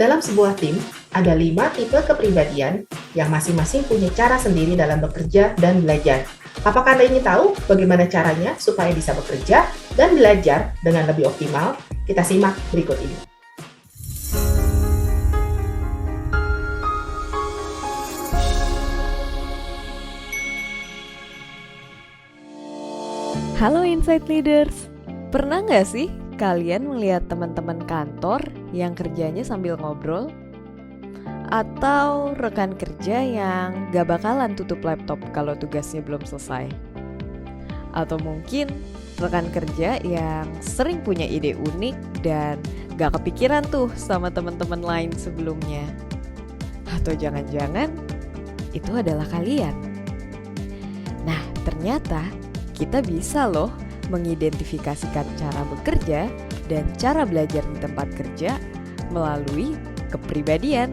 Dalam sebuah tim, ada 5 tipe kepribadian yang masing-masing punya cara sendiri dalam bekerja dan belajar. Apakah Anda ingin tahu bagaimana caranya supaya bisa bekerja dan belajar dengan lebih optimal? Kita simak berikut ini. Halo Insight Leaders, pernah nggak sih kalian melihat teman-teman kantor yang kerjanya sambil ngobrol? Atau rekan kerja yang gak bakalan tutup laptop kalau tugasnya belum selesai? Atau mungkin rekan kerja yang sering punya ide unik dan gak kepikiran tuh sama teman-teman lain sebelumnya? Atau jangan-jangan itu adalah kalian? Nah, ternyata kita bisa loh mengidentifikasikan cara bekerja dan cara belajar di tempat kerja melalui kepribadian.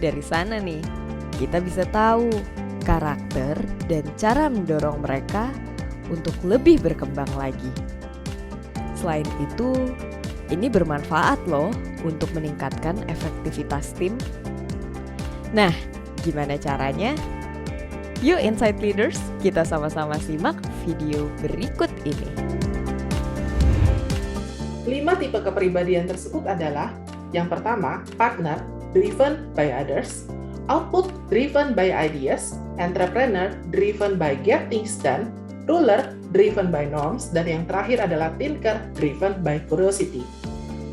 Dari sana nih, kita bisa tahu karakter dan cara mendorong mereka untuk lebih berkembang lagi. Selain itu, ini bermanfaat loh untuk meningkatkan efektivitas tim. Nah, gimana caranya? Yuk Insight Leaders, kita sama-sama simak video berikut ini. 5 tipe kepribadian tersebut adalah: yang pertama, partner, driven by others; output, driven by ideas; entrepreneur, driven by get things done; ruler, driven by norms; dan yang terakhir adalah thinker, driven by curiosity.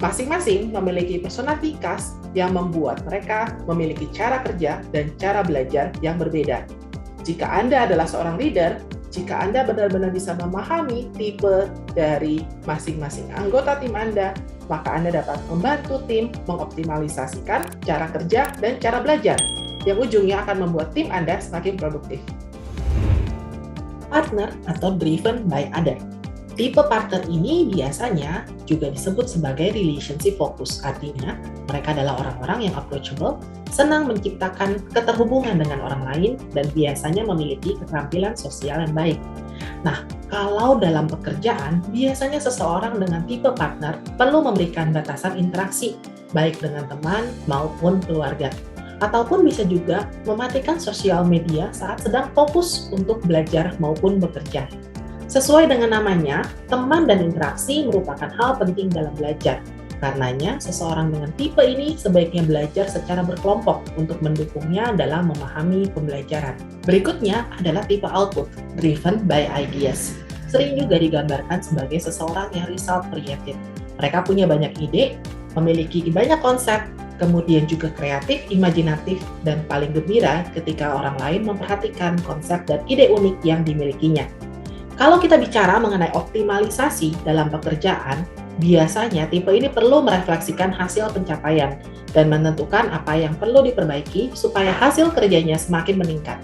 Masing-masing memiliki personality khas yang membuat mereka memiliki cara kerja dan cara belajar yang berbeda. Jika Anda adalah seorang leader, jika Anda benar-benar bisa memahami tipe dari masing-masing anggota tim Anda, maka Anda dapat membantu tim mengoptimalisasikan cara kerja dan cara belajar, yang ujungnya akan membuat tim Anda semakin produktif. Partner atau driven by other. Tipe partner ini biasanya juga disebut sebagai relationship focus, artinya mereka adalah orang-orang yang approachable, senang menciptakan keterhubungan dengan orang lain, dan biasanya memiliki keterampilan sosial yang baik. Nah, kalau dalam pekerjaan, biasanya seseorang dengan tipe partner perlu memberikan batasan interaksi, baik dengan teman maupun keluarga. Ataupun bisa juga mematikan sosial media saat sedang fokus untuk belajar maupun bekerja. Sesuai dengan namanya, teman dan interaksi merupakan hal penting dalam belajar. Karenanya, seseorang dengan tipe ini sebaiknya belajar secara berkelompok untuk mendukungnya dalam memahami pembelajaran. Berikutnya adalah tipe output, driven by ideas. Sering juga digambarkan sebagai seseorang yang result-oriented. Mereka punya banyak ide, memiliki banyak konsep, kemudian juga kreatif, imajinatif, dan paling gembira ketika orang lain memperhatikan konsep dan ide unik yang dimilikinya. Kalau kita bicara mengenai optimalisasi dalam pekerjaan, biasanya tipe ini perlu merefleksikan hasil pencapaian dan menentukan apa yang perlu diperbaiki supaya hasil kerjanya semakin meningkat.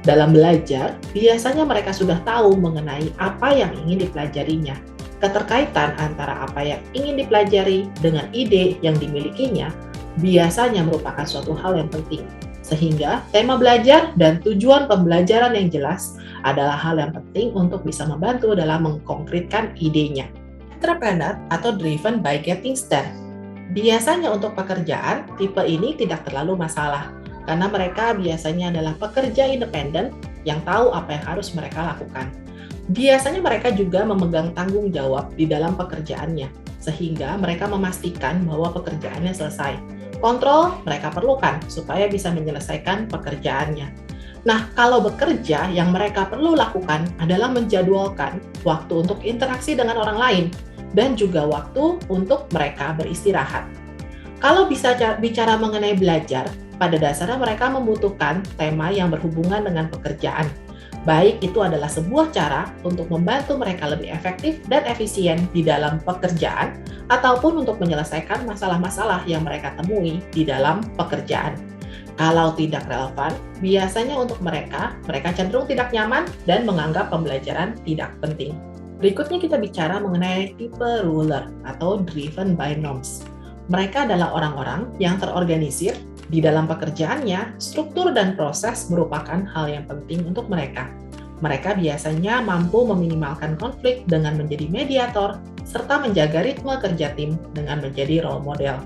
Dalam belajar, biasanya mereka sudah tahu mengenai apa yang ingin dipelajarinya. Keterkaitan antara apa yang ingin dipelajari dengan ide yang dimilikinya biasanya merupakan suatu hal yang penting. Sehingga tema belajar dan tujuan pembelajaran yang jelas adalah hal yang penting untuk bisa membantu dalam mengkonkretkan idenya. Entrepreneur atau driven by getting done. Biasanya untuk pekerjaan, tipe ini tidak terlalu masalah, karena mereka biasanya adalah pekerja independen yang tahu apa yang harus mereka lakukan. Biasanya mereka juga memegang tanggung jawab di dalam pekerjaannya, sehingga mereka memastikan bahwa pekerjaannya selesai. Kontrol mereka perlukan supaya bisa menyelesaikan pekerjaannya. Nah, kalau bekerja, yang mereka perlu lakukan adalah menjadwalkan waktu untuk interaksi dengan orang lain dan juga waktu untuk mereka beristirahat. Kalau bisa bicara mengenai belajar, pada dasarnya mereka membutuhkan tema yang berhubungan dengan pekerjaan. Baik itu adalah sebuah cara untuk membantu mereka lebih efektif dan efisien di dalam pekerjaan, ataupun untuk menyelesaikan masalah-masalah yang mereka temui di dalam pekerjaan. Kalau tidak relevan, biasanya untuk mereka cenderung tidak nyaman dan menganggap pembelajaran tidak penting. Berikutnya kita bicara mengenai tipe ruler atau driven by norms. Mereka adalah orang-orang yang terorganisir. Di dalam pekerjaannya, struktur dan proses merupakan hal yang penting untuk mereka. Mereka biasanya mampu meminimalkan konflik dengan menjadi mediator, serta menjaga ritme kerja tim dengan menjadi role model.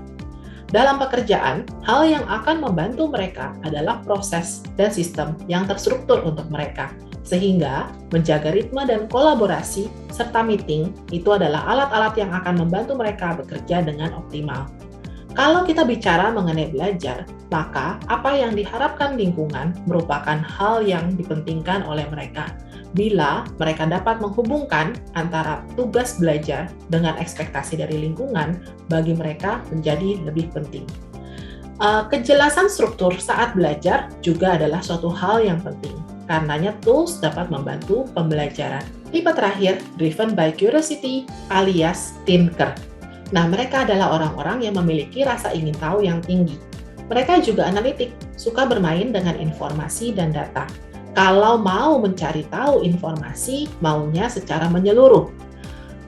Dalam pekerjaan, hal yang akan membantu mereka adalah proses dan sistem yang terstruktur untuk mereka. Sehingga menjaga ritme dan kolaborasi serta meeting itu adalah alat-alat yang akan membantu mereka bekerja dengan optimal. Kalau kita bicara mengenai belajar, maka apa yang diharapkan lingkungan merupakan hal yang dipentingkan oleh mereka. Bila mereka dapat menghubungkan antara tugas belajar dengan ekspektasi dari lingkungan, bagi mereka menjadi lebih penting. Kejelasan struktur saat belajar juga adalah suatu hal yang penting. Karenanya tools dapat membantu pembelajaran. Tipe terakhir, driven by curiosity alias thinker. Nah, mereka adalah orang-orang yang memiliki rasa ingin tahu yang tinggi. Mereka juga analitik, suka bermain dengan informasi dan data. Kalau mau mencari tahu informasi, maunya secara menyeluruh.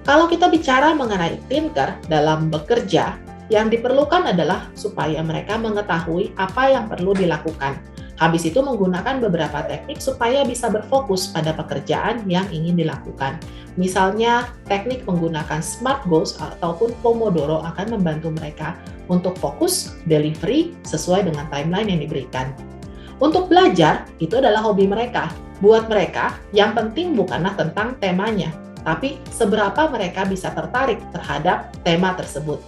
Kalau kita bicara mengenai thinker dalam bekerja, yang diperlukan adalah supaya mereka mengetahui apa yang perlu dilakukan. Habis itu menggunakan beberapa teknik supaya bisa berfokus pada pekerjaan yang ingin dilakukan. Misalnya, teknik menggunakan SMART Goals ataupun Pomodoro akan membantu mereka untuk fokus, delivery, sesuai dengan timeline yang diberikan. Untuk belajar, itu adalah hobi mereka. Buat mereka, yang penting bukanlah tentang temanya, tapi seberapa mereka bisa tertarik terhadap tema tersebut.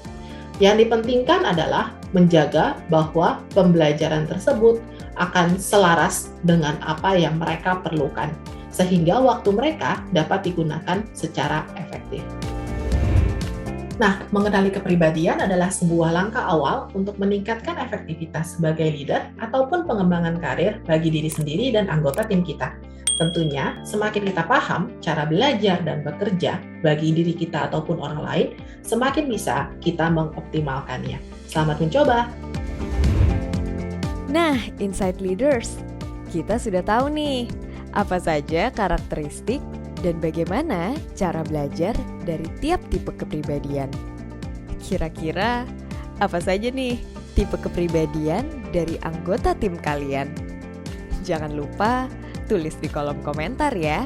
Yang dipentingkan adalah menjaga bahwa pembelajaran tersebut akan selaras dengan apa yang mereka perlukan, sehingga waktu mereka dapat digunakan secara efektif. Nah, mengenali kepribadian adalah sebuah langkah awal untuk meningkatkan efektivitas sebagai leader ataupun pengembangan karir bagi diri sendiri dan anggota tim kita. Tentunya, semakin kita paham cara belajar dan bekerja bagi diri kita ataupun orang lain, semakin bisa kita mengoptimalkannya. Selamat mencoba! Nah, Insight Leaders, kita sudah tahu nih, apa saja karakteristik dan bagaimana cara belajar dari tiap tipe kepribadian. Kira-kira apa saja nih tipe kepribadian dari anggota tim kalian? Jangan lupa tulis di kolom komentar ya.